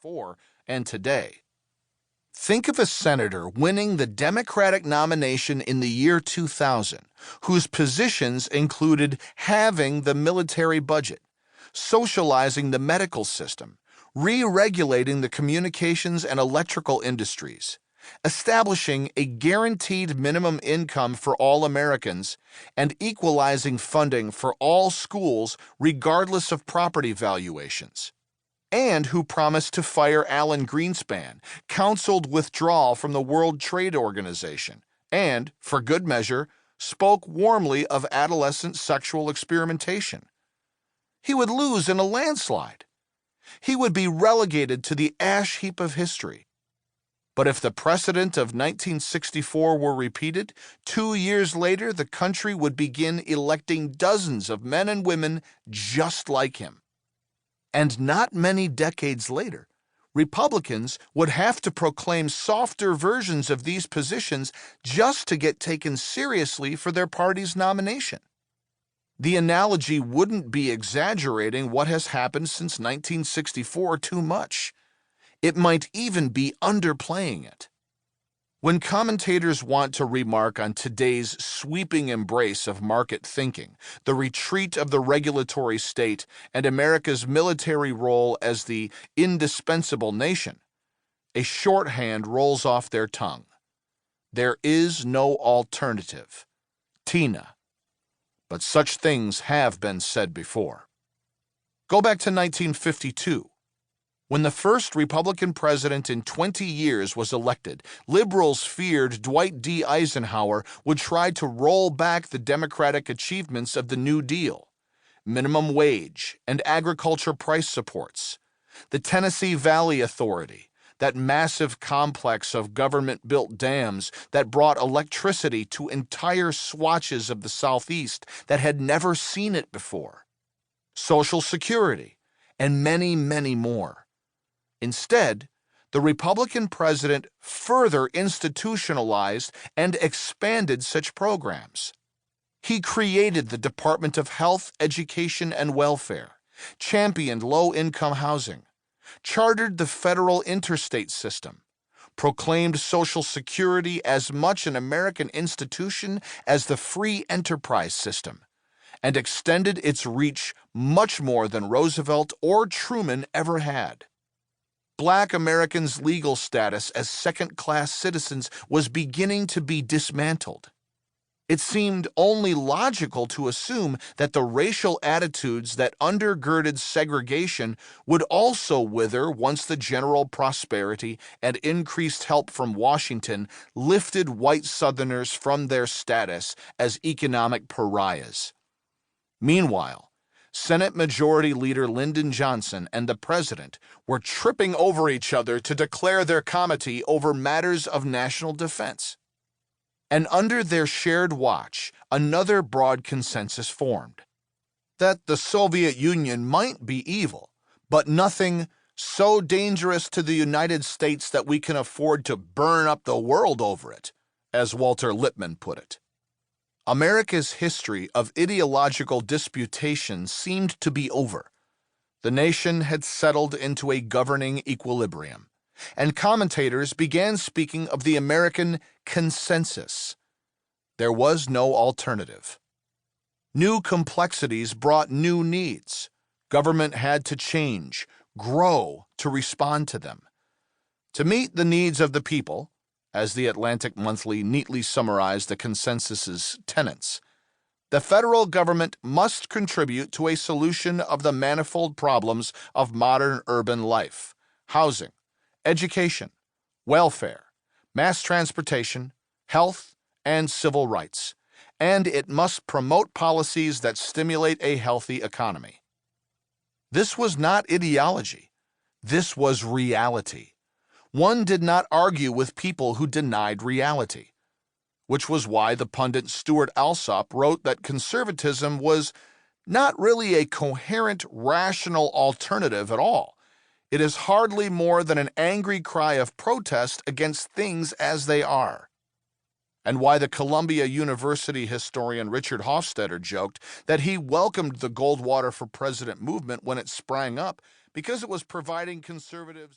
1964 and today. Think of a senator winning the Democratic nomination in the year 2000, whose positions included halving the military budget, socializing the medical system, re-regulating the communications and electrical industries, establishing a guaranteed minimum income for all Americans, and equalizing funding for all schools regardless of property valuations, and who promised to fire Alan Greenspan, counseled withdrawal from the World Trade Organization, and, for good measure, spoke warmly of adolescent sexual experimentation. He would lose in a landslide. He would be relegated to the ash heap of history. But if the precedent of 1964 were repeated, 2 years later the country would begin electing dozens of men and women just like him. And not many decades later, Republicans would have to proclaim softer versions of these positions just to get taken seriously for their party's nomination. The analogy wouldn't be exaggerating what has happened since 1964 too much. It might even be underplaying it. When commentators want to remark on today's sweeping embrace of market thinking, the retreat of the regulatory state, and America's military role as the indispensable nation, a shorthand rolls off their tongue. There is no alternative. Tina. But such things have been said before. Go back to 1952. When the first Republican president in 20 years was elected, liberals feared Dwight D. Eisenhower would try to roll back the Democratic achievements of the New Deal, minimum wage and agriculture price supports, the Tennessee Valley Authority, that massive complex of government-built dams that brought electricity to entire swatches of the Southeast that had never seen it before, Social Security, and many, many more. Instead, the Republican president further institutionalized and expanded such programs. He created the Department of Health, Education, and Welfare, championed low-income housing, chartered the federal interstate system, proclaimed Social Security as much an American institution as the free enterprise system, and extended its reach much more than Roosevelt or Truman ever had. Black Americans' legal status as second-class citizens was beginning to be dismantled. It seemed only logical to assume that the racial attitudes that undergirded segregation would also wither once the general prosperity and increased help from Washington lifted white Southerners from their status as economic pariahs. Meanwhile, Senate Majority Leader Lyndon Johnson and the President were tripping over each other to declare their comity over matters of national defense. And under their shared watch, another broad consensus formed: that the Soviet Union might be evil, but nothing so dangerous to the United States that we can afford to burn up the world over it, as Walter Lippmann put it. America's history of ideological disputation seemed to be over. The nation had settled into a governing equilibrium, and commentators began speaking of the American consensus. There was no alternative. New complexities brought new needs. Government had to change, grow to respond to them. To meet the needs of the people, as the Atlantic Monthly neatly summarized the consensus's tenets, the federal government must contribute to a solution of the manifold problems of modern urban life: housing, education, welfare, mass transportation, health, and civil rights, and it must promote policies that stimulate a healthy economy. This was not ideology. This was reality. One did not argue with people who denied reality, which was why the pundit Stuart Alsop wrote that conservatism was not really a coherent, rational alternative at all. It is hardly more than an angry cry of protest against things as they are. And why the Columbia University historian Richard Hofstadter joked that he welcomed the Goldwater for President movement when it sprang up because it was providing conservatives